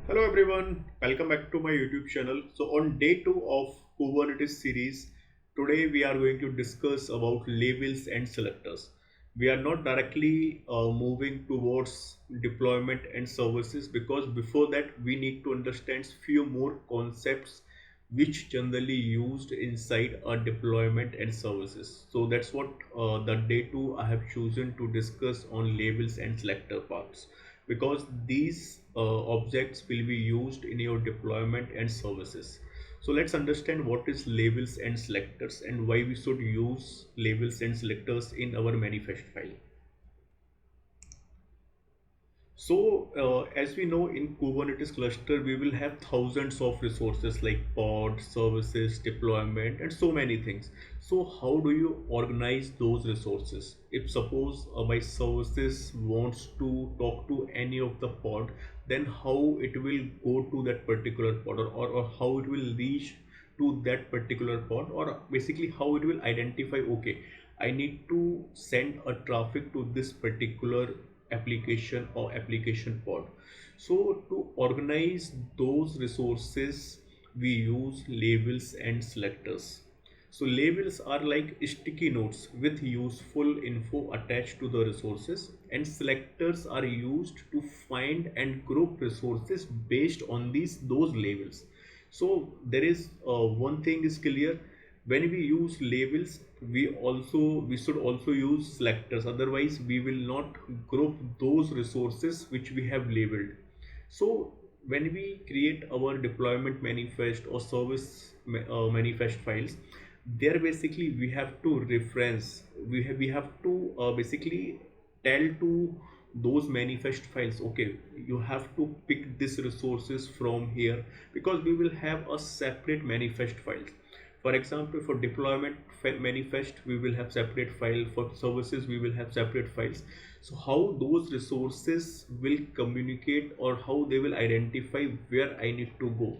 Hello everyone, welcome back to my YouTube channel. So on day 2 of Kubernetes series, today we are going to discuss about labels and selectors. We are not directly moving towards deployment and services because before that we need to understand few more concepts which generally used inside a deployment and services. So that's what the day 2 I have chosen to discuss on labels and selector parts because these objects will be used in your deployment and services. So let's understand what is labels and selectors and why we should use labels and selectors in our manifest file. So, as we know, in Kubernetes cluster, we will have thousands of resources like pod, services, deployment, and so many things. So, how do you organize those resources? If suppose my services wants to talk to any of the pod, then how it will go to that particular pod, or how it will reach to that particular pod, or basically how it will identify, okay, I need to send a traffic to this particular application or application pod. So to organize those resources, we use labels and selectors. So labels are like sticky notes with useful info attached to the resources, and selectors are used to find and group resources based on those labels. So there is one thing is clear, when we use labels we should also use selectors, otherwise we will not group those resources which we have labeled. So when we create our deployment manifest or service manifest files, there basically we have to reference, we have to basically tell to those manifest files, okay, you have to pick these resources from here, because we will have a separate manifest files. For example, for deployment manifest we will have separate file, for services we will have separate files. So how those resources will communicate or how they will identify where I need to go.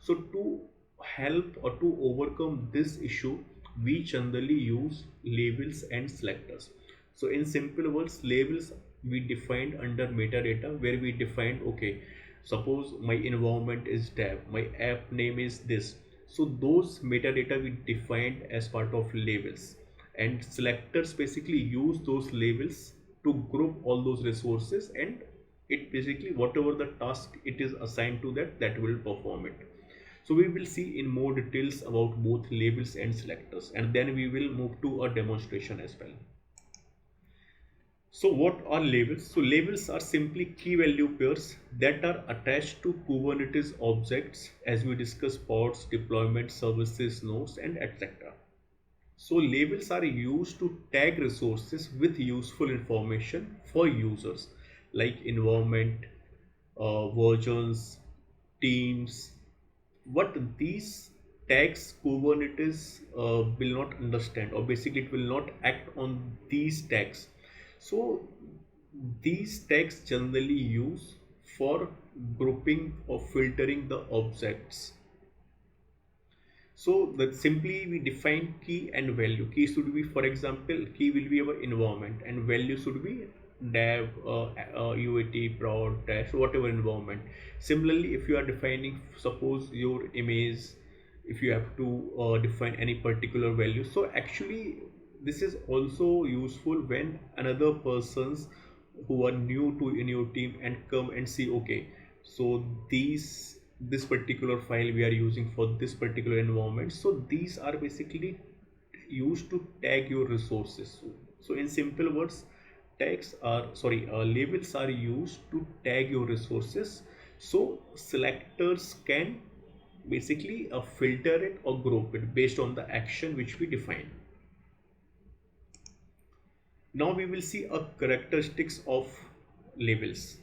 So to help or to overcome this issue, we generally use labels and selectors. So in simple words, labels we defined under metadata, where we defined, okay, suppose my environment is dev, my app name is this. So those metadata we defined as part of labels, and selectors basically use those labels to group all those resources, and it basically whatever the task it is assigned to that will perform it. So we will see in more details about both labels and selectors, and then we will move to a demonstration as well. So what are labels? So labels are simply key value pairs that are attached to Kubernetes objects, as we discuss pods, deployment, services, nodes, and etc. So labels are used to tag resources with useful information for users like environment, versions, teams. What these tags Kubernetes will not understand, or basically it will not act on these tags. So these tags generally use for grouping or filtering the objects. So that simply we define key and value. Key should be, for example, key will be our environment, and value should be dev, UAT, prod, dash, whatever environment. Similarly, if you are defining, suppose your image, if you have to define any particular value. So actually, this is also useful when another persons who are new to in your team and come and see, okay, so this particular file we are using for this particular environment. So these are basically used to tag your resources. So in simple words, labels are used to tag your resources, so selectors can basically filter it or group it based on the action which we define. Now we will see a characteristics of labels.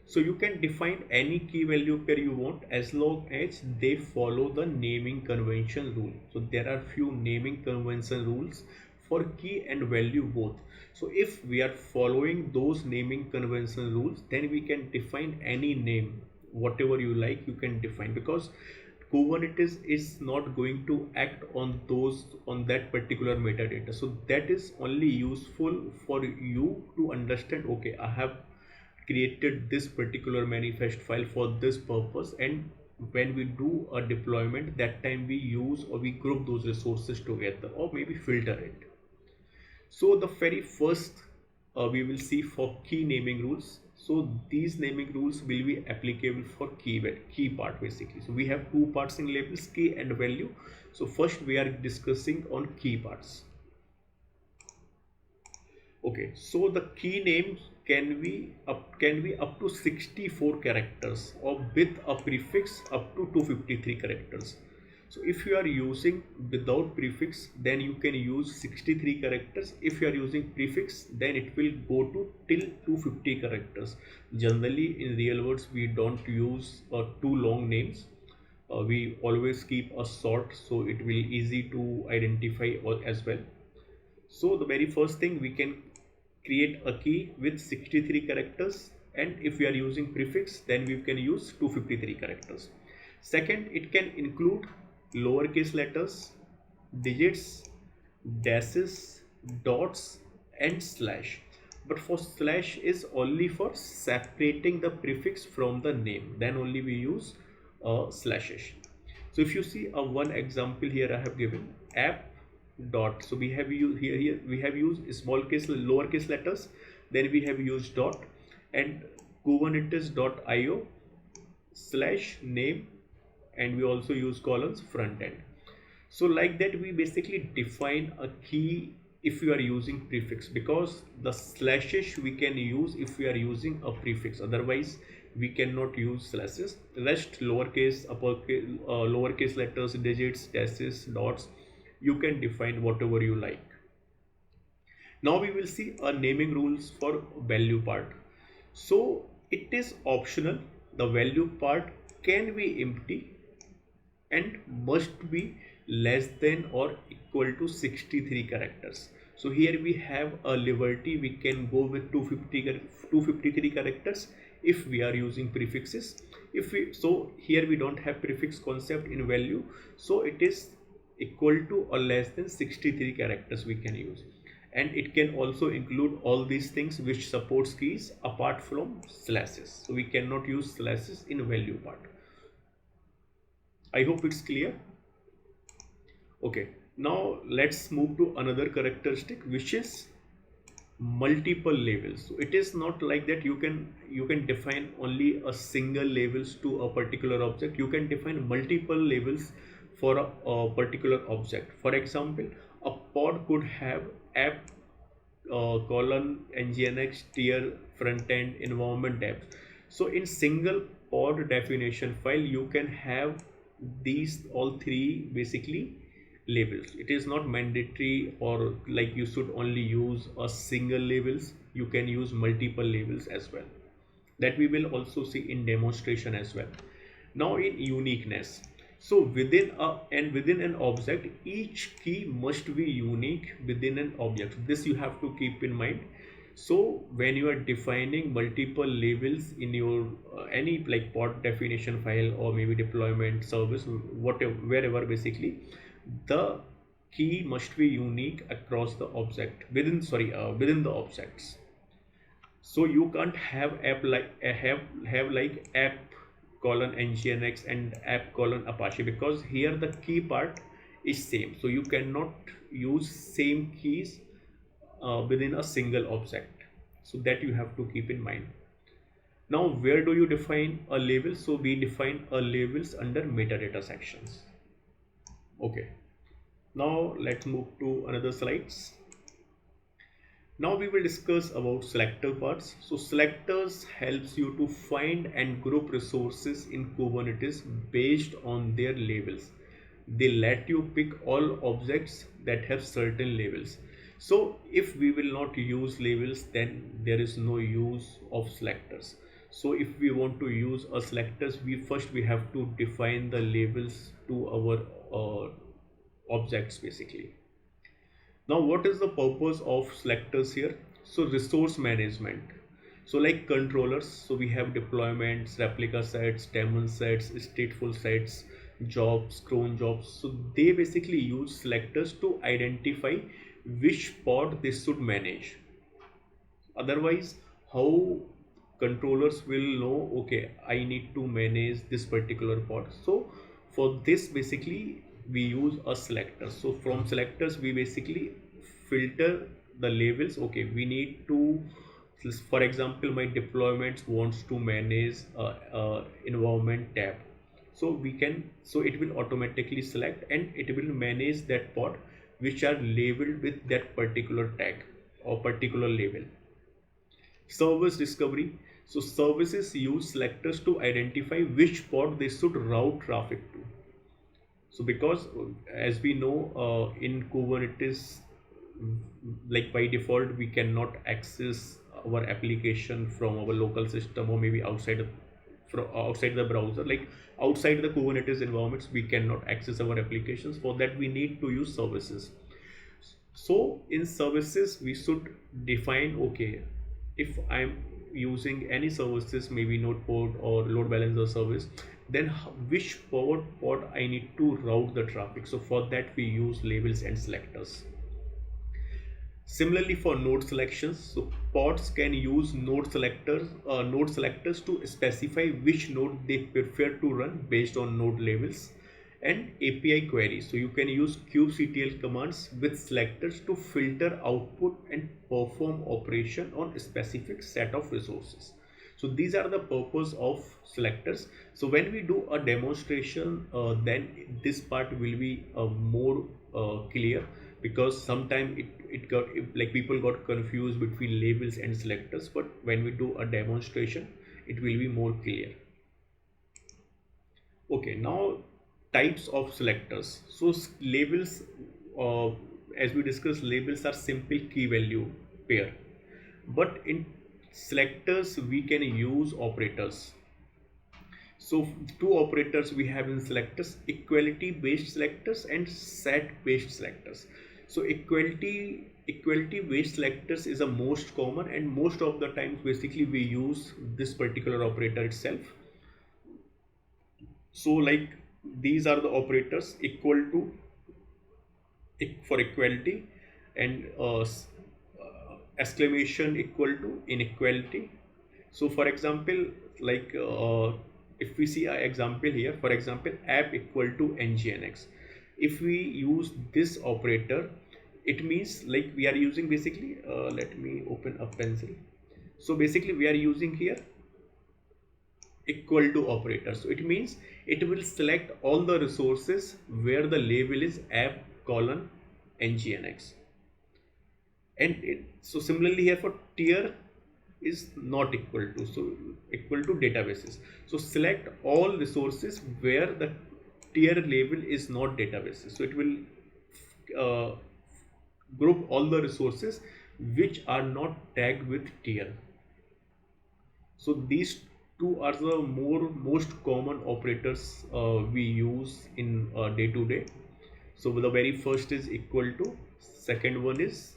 So you can define any key value pair you want as long as they follow the naming convention rule. So there are few naming convention rules for key and value both. So if we are following those naming convention rules, then we can define any name, whatever you like you can define, because Kubernetes is not going to act on that particular metadata. So that is only useful for you to understand, okay, I have created this particular manifest file for this purpose, and when we do a deployment, that time we use or we group those resources together or maybe filter it. So the very first we will see for key naming rules. So these naming rules will be applicable for key part basically. So we have two parts in labels, key and value. So first we are discussing on key parts. Okay, so the key names can be up to 64 characters or with a prefix up to 253 characters. So if you are using without prefix, then you can use 63 characters. If you are using prefix, then it will go to till 250 characters. Generally in real words we don't use too long names. We always keep a short, so it will easy to identify as well. So the very first thing, we can create a key with 63 characters, and if we are using prefix, then we can use 253 characters. Second, it can include lowercase letters, digits, dashes, dots and slash. But for slash is only for separating the prefix from the name, then only we use slashes. So if you see a one example here I have given, app dot. So we have used here we have used small case lowercase letters, then we have used dot, and Kubernetes.io slash name, and we also use columns front end. So like that we basically define a key if you are using prefix, because the slashes we can use if we are using a prefix, otherwise we cannot use slashes. Rest lowercase, uppercase, lowercase letters, digits, dashes, dots, you can define whatever you like. Now we will see a naming rules for value part. So it is optional. The value part can be empty and must be less than or equal to 63 characters. So here we have a liberty, we can go with 253 characters if we are using prefixes. So here we don't have prefix concept in value, so it is equal to or less than 63 characters we can use. And it can also include all these things which supports keys apart from slashes. So we cannot use slashes in value part. I hope it's clear. Okay, now let's move to another characteristic, which is multiple labels. So it is not like that you can define only a single labels to a particular object. You can define multiple labels for a particular object. For example, a pod could have app colon nginx tier front end environment depth. So in single pod definition file you can have these all three basically labels. It is not mandatory or like you should only use a single labels, you can use multiple labels as well. That we will also see in demonstration as well. Now in uniqueness, so within an object, each key must be unique within an object. This you have to keep in mind. So when you are defining multiple labels in your any like pod definition file or maybe deployment service, whatever, wherever basically, the key must be unique across the object within the objects. So you can't have app like have like app colon nginx and app colon apache, because here the key part is same, so you cannot use same keys within a single object. So that you have to keep in mind. Now where do you define a label? So we define a labels under metadata sections. Okay, now let's move to another slides. Now we will discuss about selector parts. So selectors helps you to find and group resources in Kubernetes based on their labels. They let you pick all objects that have certain labels. So if we will not use labels, then there is no use of selectors. So if we want to use a selectors, we have to define the labels to our objects basically. Now what is the purpose of selectors here? So resource management. So like controllers, so we have deployments, replica sets, daemon sets, stateful sets, jobs, cron jobs. So they basically use selectors to identify which pod they should manage. Otherwise, how controllers will know, okay, I need to manage this particular pod. So for this basically we use a selector. So from selectors we basically filter the labels. Okay, we need to, for example, my deployments wants to manage environment tab. So we can, so it will automatically select and it will manage that pod which are labeled with that particular tag or particular label. Service discovery. So services use selectors to identify which pod they should route traffic to. So because as we know, in Kubernetes, like by default we cannot access our application from our local system or maybe outside from outside the browser, like outside the Kubernetes environments we cannot access our applications. For that we need to use services. So in services we should define, okay, if I'm using any services, maybe node pod or load balancer service, then which pod I need to route the traffic. So for that we use labels and selectors. Similarly, for node selections, so pods can use node selectors to specify which node they prefer to run based on node labels, and API queries. So you can use kubectl commands with selectors to filter output and perform operation on a specific set of resources. So these are the purpose of selectors. So when we do a demonstration, then this part will be more clear, because sometimes it got, like people got confused between labels and selectors, but when we do a demonstration it will be more clear. Okay, now types of selectors. So labels, uh, as we discussed, labels are simple key value pair, but in selectors we can use operators. So two operators we have in selectors: equality based selectors and set based selectors. So equality based selectors is the most common, and most of the times basically we use this particular operator itself. So like these are the operators: equal to for equality, and exclamation equal to inequality. So for example, like if we see an example here, for example, app equal to ngnx, if we use this operator, it means like we are using basically, let me open a pencil. So basically we are using here equal to operator. So it means it will select all the resources where the label is app colon ngnx. And so similarly here for tier is not equal to, so equal to databases. So select all resources where the tier label is not databases. So it will uh, group all the resources which are not tagged with tier. So these two are the most common operators we use in day to day. So the very first is equal to, second one is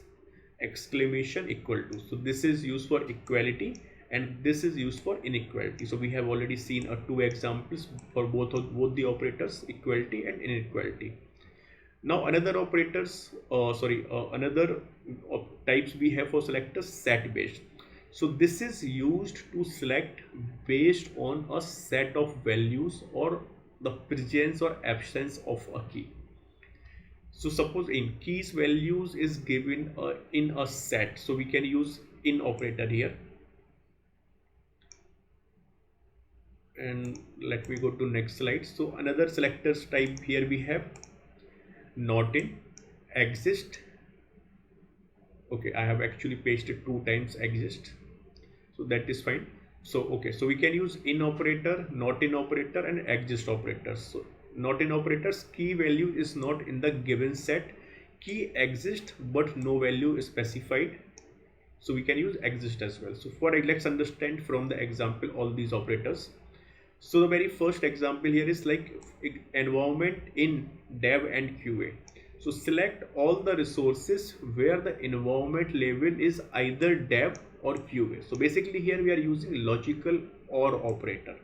exclamation equal to. So this is used for equality and this is used for inequality. So we have already seen two examples for both the operators, equality and inequality. Now another types we have for selectors: set based. So this is used to select based on a set of values or the presence or absence of a key. So suppose in keys values is given in a set, so we can use in operator here. And let me go to next slide. So another selectors type here we have not in, exist. Okay, I have actually pasted two times exist, so that is fine. So okay, so we can use in operator, not in operator, and exist operators. So not in operators, key value is not in the given set, key exists but no value is specified, so we can use exist as well. So for let's understand from the example all these operators. So the very first example here is like environment in dev and QA. So select all the resources where the environment label is either dev or QA. So basically here we are using logical or operator.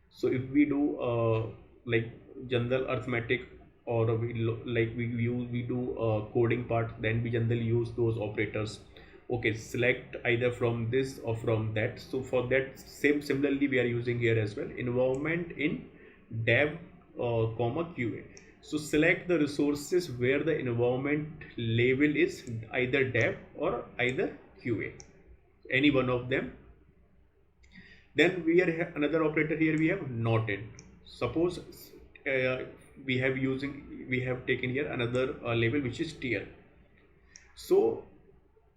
So if we do like general arithmetic, or we do coding part, then we generally use those operators. Okay, select either from this or from that. So for that, similarly we are using here as well, environment in dev comma QA. So select the resources where the environment label is either dev or either QA, any one of them. Then we are another operator here, we have not in. Suppose we have taken here another label which is tier. So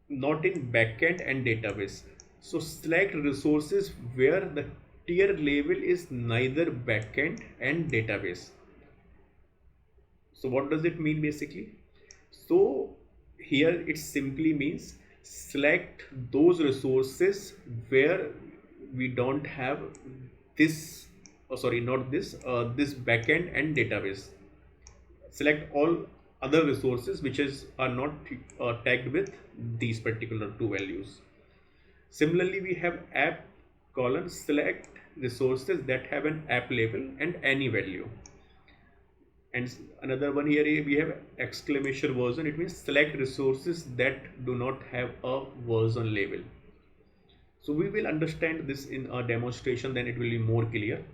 not in backend and database. So select resources where the tier label is neither backend and database. So what does it mean basically? So here it simply means select those resources where we don't have this, sorry, not this, this backend and database. Select all other resources which are not tagged with these particular two values. Similarly, we have app colon, select resources that have an app label and any value. And another one here we have exclamation version, it means select resources that do not have a version label. So we will understand this in a demonstration, then it will be more clear.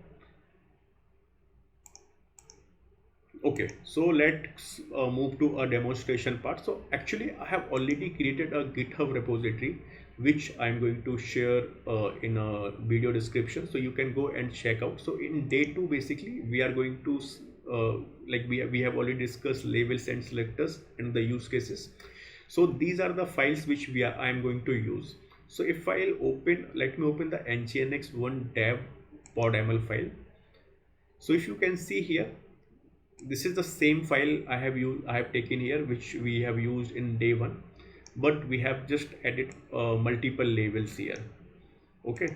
Okay, so let's move to a demonstration part. So actually I have already created a GitHub repository which I'm going to share in a video description, so you can go and check out. So in day 2 basically we are going to like we have already discussed labels and selectors and the use cases. So these are the files which I am going to use. So if I'll open, let me open the nginx1 dev podml file. So if you can see here, this is the same file I have taken here, which we have used in day 1, but we have just added multiple labels here. Okay,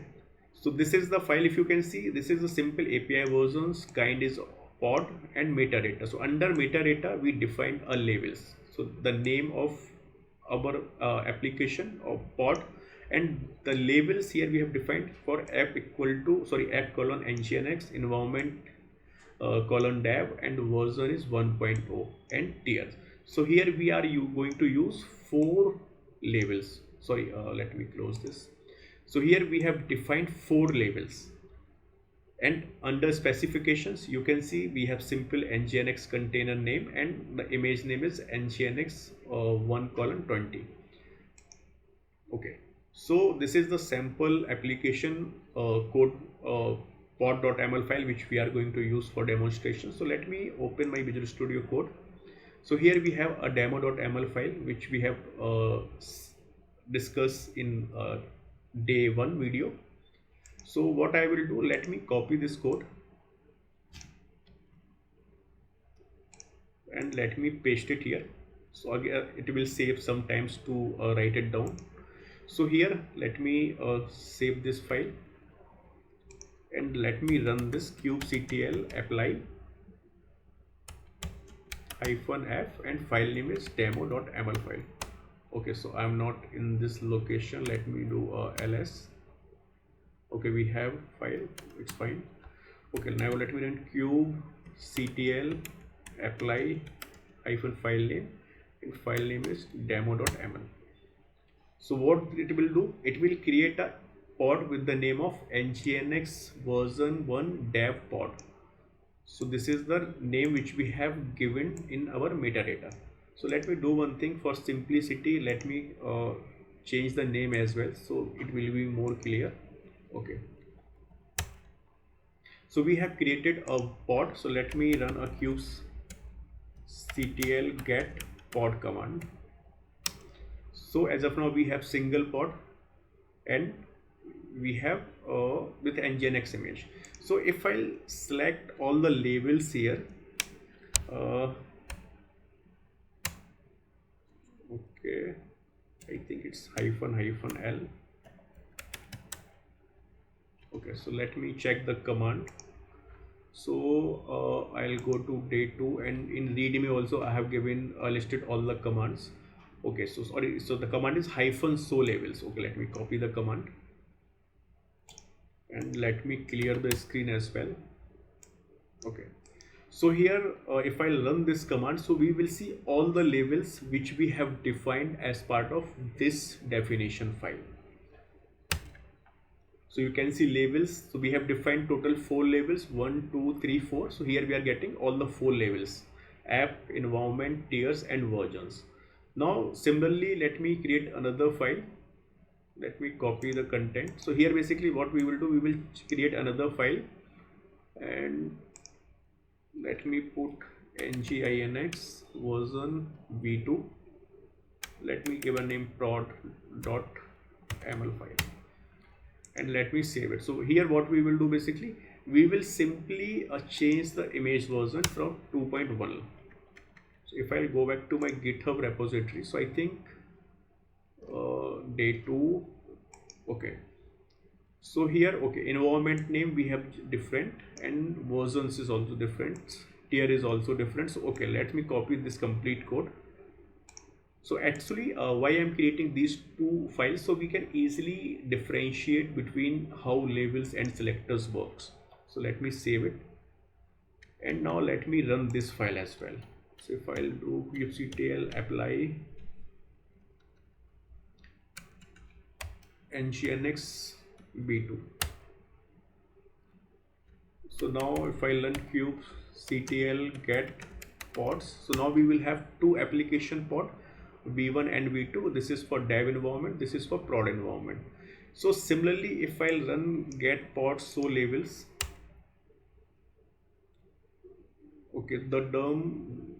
so this is the file. If you can see, this is the simple API versions, kind is pod, and metadata. So under metadata we defined a labels, so the name of our application of pod, and the labels here we have defined for app equal to, sorry, app colon nginx environment colon dev and version is 1.0 and tiers. So here we are going to use 4 labels. Sorry, let me close this. So here we have defined 4 labels, and under specifications you can see we have simple nginx container name and the image name is nginx 1 colon 20. Okay, so this is the sample application code pod.ml file which we are going to use for demonstration. So let me open my Visual Studio Code. So here we have a demo.ml file which we have discussed in day 1 video. So what I will do, let me copy this code and let me paste it here. So again it will save some times to write it down. So here let me save this file and let me run this kubectl apply -f and file name is demo.ml file. Okay, so I'm not in this location, let me do ls. Okay, we have file, it's fine. Okay, now let me run kubectl apply -file name and file name is demo.ml. So what it will do, it will create a pod with the name of nginx version 1 dev pod. So this is the name which we have given in our metadata. So let me do one thing for simplicity, let me change the name as well, so it will be more clear. Okay, so we have created a pod. So let me run a kubectl get pod command. So as of now we have single pod and we have with nginx image. So if I'll select all the labels here, okay, I think it's -l. Okay, so let me check the command. So I'll go to day 2 and in readme also I have given listed all the commands. Okay, so sorry, so the command is -so labels. Okay, let me copy the command and let me clear the screen as well. Okay, So here if I run this command, so we will see all the labels which we have defined as part of this definition file. So you can see labels. So we have defined total 4 labels, 1, 2, 3, 4. So here we are getting all the 4 labels: app, environment, tiers, and versions. Now similarly, let me create another file. Let me copy the content. So here basically what we will do, we will create another file, and let me put nginx version v2. Let me give a name prod.ml file, and let me save it. So here what we will do, basically we will simply change the image version from 2.1. So if I go back to my GitHub repository, so I think day 2. Okay, so here, okay, environment name we have different, and versions is also different, tier is also different. So okay, let me copy this complete code. So actually why I'm creating these 2 files, so we can easily differentiate between how labels and selectors works. So let me save it, and now let me run this file as well. So if I'll do kubectl apply nginx b2. So now if I run kubectl get pods, so now we will have 2 application pod, v1 and v2. This is for dev environment, this is for prod environment. So similarly, if I'll run get pods so labels, okay, the term,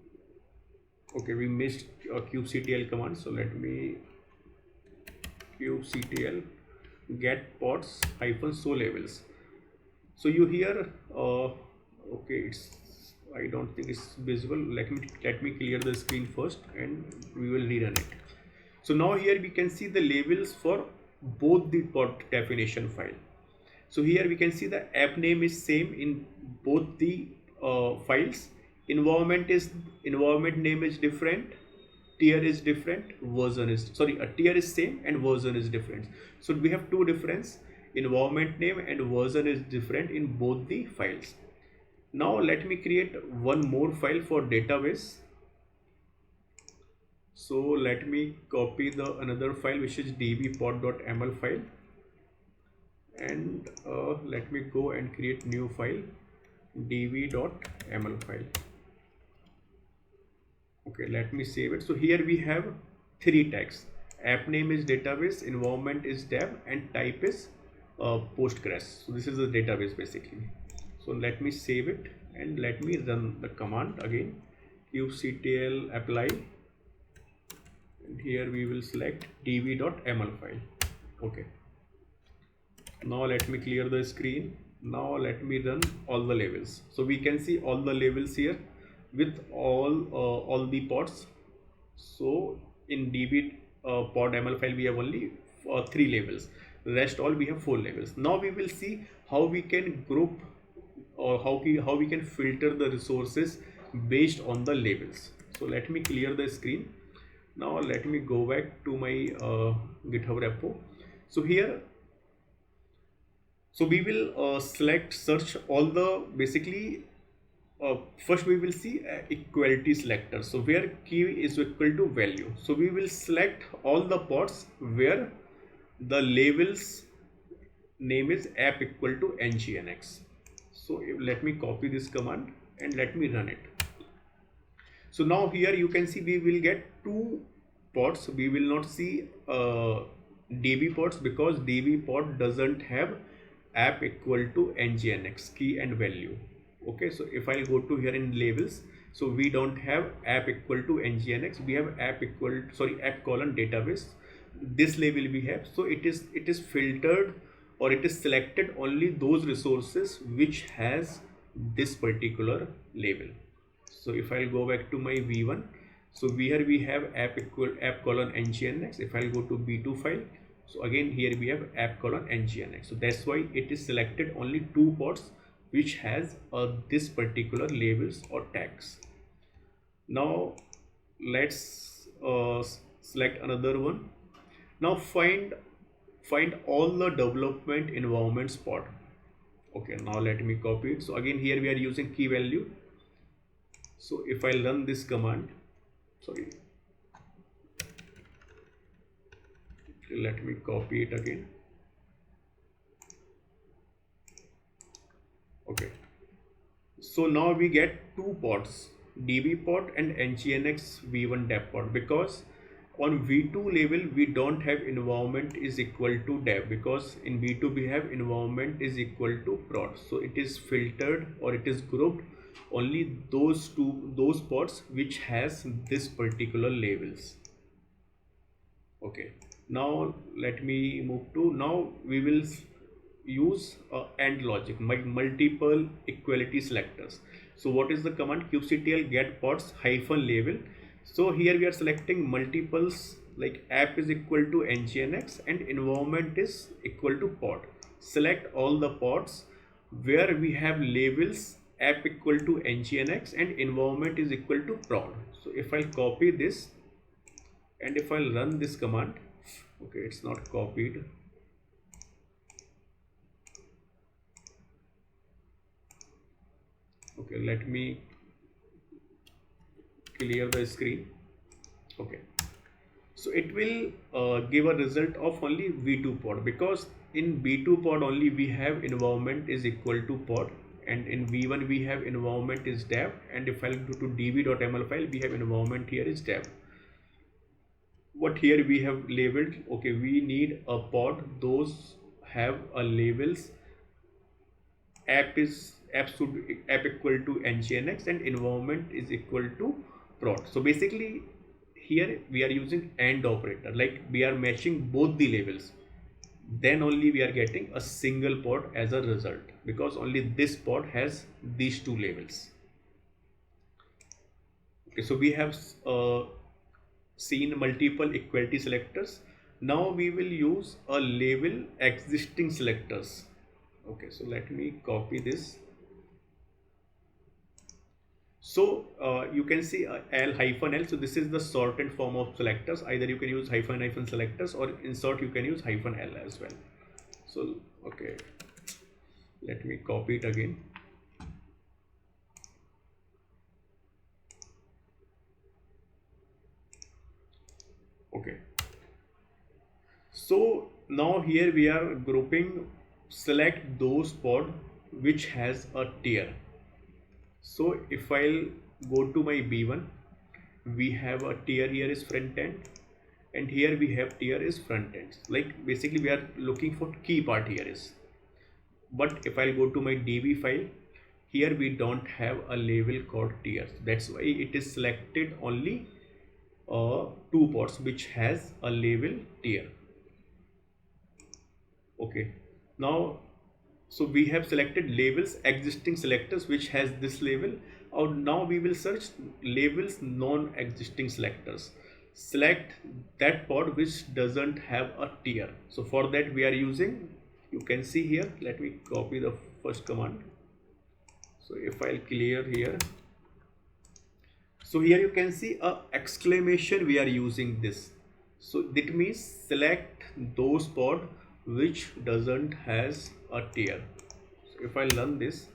okay, we missed a kubectl command. So let me kubectl get pods hyphen so labels. So you hear okay, it's, I don't think it's visible. Let me clear the screen first, and we will rerun it. So now here we can see the labels for both the pod definition file. So here we can see the app name is same in both the files. Environment name is different, tier is different, version is, sorry, a tier is same and version is different. So we have 2 difference: environment name and version is different in both the files. Now let me create one more file for database. So let me copy the another file, which is dbpod.ml file, and let me go and create new file, db.ml file. Okay, let me save it. So here we have 3 tags: app name is database, environment is dev, and type is postgres. So this is the database basically. So let me save it, and let me run the command again, kubectl apply, and here we will select db.ml file. Okay, now let me clear the screen. Now let me run all the labels. So we can see all the labels here with all the pods. So in db pod ml file we have only 3 labels, rest all we have 4 labels. Now we will see how we can group, or how we can filter the resources based on the labels. So let me clear the screen. Now let me go back to my GitHub repo. So here, so we will search all the, basically first we will see equality selector. So where key is equal to value, so we will select all the pods where the labels name is app equal to nginx. So let me copy this command and let me run it. So now here you can see we will get 2 pods. We will not see db pods because db pod doesn't have app equal to nginx key and value. Okay, so if I go to here in labels, so we don't have app equal to nginx, we have app equal, sorry, app colon database. This label we have, so it is filtered, or it is selected only those resources which has this particular label. So if I'll go back to my v1, so here we have app colon nginx. If I'll go to b2 file, so again here we have app colon nginx. So that's why it is selected only 2 pods which has this particular labels or tags. Now let's select another one. Now find all the development environments pod. Okay, now let me copy it. So again here we are using key value. So if I run this command, sorry, let me copy it again. Okay, so now we get two pods, DB pod and nginx v1 dev pod, because on v2 level we don't have environment is equal to dev, because in v2 we have environment is equal to prod. So it is filtered or it is grouped only those pods which has this particular labels. Okay, now let me move to, now we will use AND logic, multiple equality selectors. So what is the command? kubectl get pods hyphen label. So here we are selecting multiples, like app is equal to nginx and environment is equal to pod. Select all the pods where we have labels app equal to nginx and environment is equal to prod. So if I copy this and if I'll run this command, okay, it's not copied. Okay, let me clear the screen. Okay, so it will give a result of only v2 pod, because in v2 pod only we have environment is equal to pod, and in v1 we have environment is dev, and if I'll go to db.ml file we have environment here is dev. What here we have labeled, okay, we need a pod those have a labels app should be app equal to nginx and environment is equal to prod. So basically here we are using AND operator, like we are matching both the labels, then only we are getting a single pod as a result, because only this pod has these two labels. Okay, so we have seen multiple equality selectors. Now we will use a label existing selectors. Okay, so let me copy this. So you can see L hyphen L. So this is the shortened form of selectors. Either you can use hyphen selectors, or insert you can use hyphen L as well. So okay, let me copy it again. Okay. So now here we are grouping, select those pod which has a tier. So if I'll go to my B1, we have a tier here is front end, and here we have tier is front end. Like basically we are looking for key part here is. But if I'll go to my DB file, here we don't have a label called tier. That's why it is selected only two pods which has a label tier. Okay, now so we have selected labels existing selectors which has this label. Or now we will search labels non-existing selectors. Select that pod which doesn't have a tier. So for that we are using, you can see here, let me copy the first command. So if I'll clear here, so here you can see a exclamation we are using this. So that means select those pod which doesn't has a tier. So if I run this,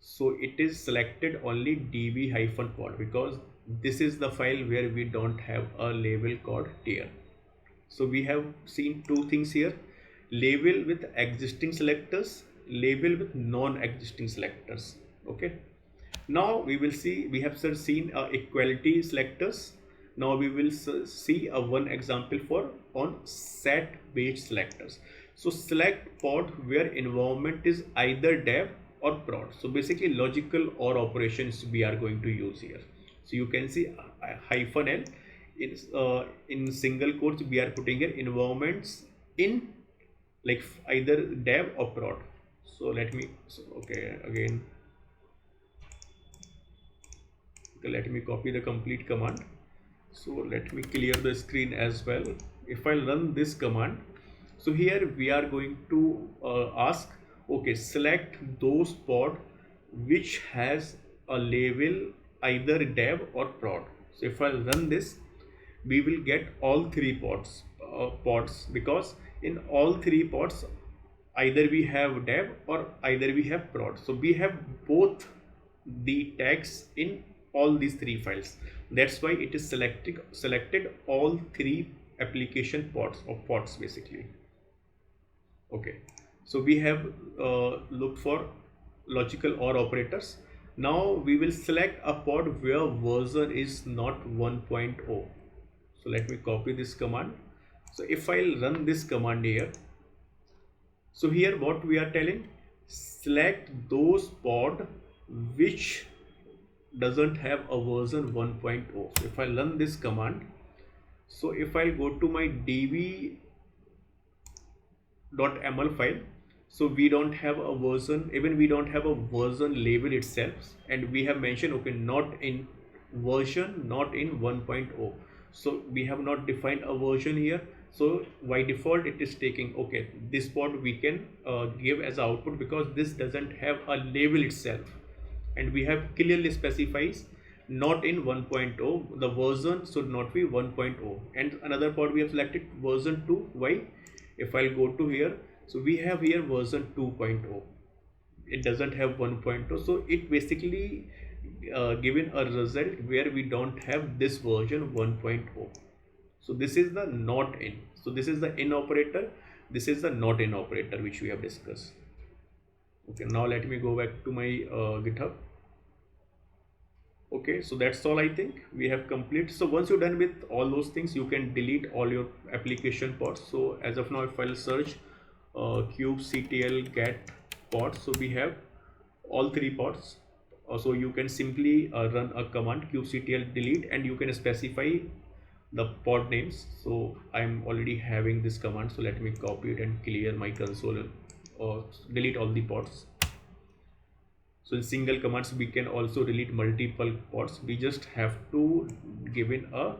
so it is selected only db hyphen pod, because this is the file where we don't have a label called tier. So we have seen two things here: label with existing selectors, label with non-existing selectors. Okay, now we will see, we have seen equality selectors. Now we will see a one example for on set based selectors. So select pod where environment is either dev or prod. So basically logical or operations we are going to use here. So you can see hyphen L in single quotes we are putting here environments in like either dev or prod. So let me, so okay, again, okay, let me copy the complete command. So let me clear the screen as well. If I run this command, so here we are going to ask, okay, select those pod which has a label either dev or prod. So if I run this, we will get all three pods, because in all three pods either we have dev or either we have prod. So we have both the tags in all these three files. That's why it is selected all three application pods or pods basically. Okay, so we have looked for logical or operators. Now we will select a pod where version is not 1.0. So let me copy this command. So if I'll run this command here, so here what we are telling, select those pod which doesn't have a version 1.0. So if I run this command, so if I go to my db .ml file, so we don't have a version, even we don't have a version label itself, and we have mentioned okay, not in version, not in 1.0. So we have not defined a version here. So by default it is taking okay, this pod we can give as output because this doesn't have a label itself, and we have clearly specifies not in 1.0, the version should not be 1.0. And another pod we have selected version 2. Why? If I'll go to here, so we have here version 2.0, it doesn't have 1.0, so it basically given a result where we don't have this version 1.0. So this is the not in, so this is the in operator, this is the not in operator which we have discussed. Okay, now let me go back to my GitHub. Okay, so that's all. I think we have complete. So once you're done with all those things, you can delete all your application pods. So as of now, if I'll search kubectl get pods, so we have all three pods. So you can simply run a command kubectl delete, and you can specify the pod names. So I'm already having this command, so let me copy it and clear my console or delete all the pods. So in single commands we can also delete multiple pods. We just have to give in a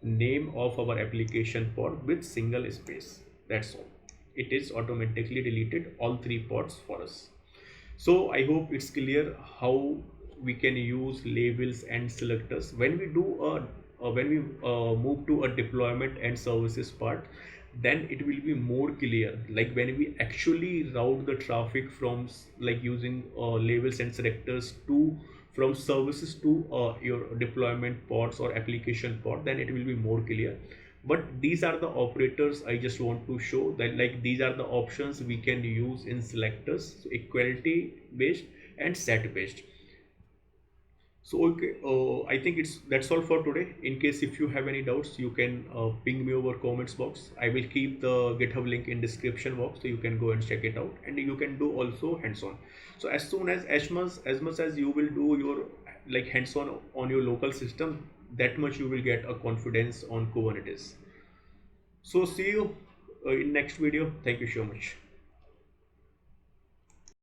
name of our application pod with single space. That's all. It is automatically deleted all three pods for us. So I hope it's clear how we can use labels and selectors when we do when we move to a deployment and services part. Then it will be more clear, like when we actually route the traffic from like using labels and selectors to from services to your deployment pods or application pod, then it will be more clear. But these are the operators I just want to show, that like these are the options we can use in selectors, so equality based and set based. So okay, I think that's all for today. In case if you have any doubts, you can ping me over comments box. I will keep the GitHub link in description box, so you can go and check it out, and you can do also hands-on. So as much as you will do your like hands-on on your local system, that much you will get a confidence on Kubernetes. So see you in next video. Thank you so much.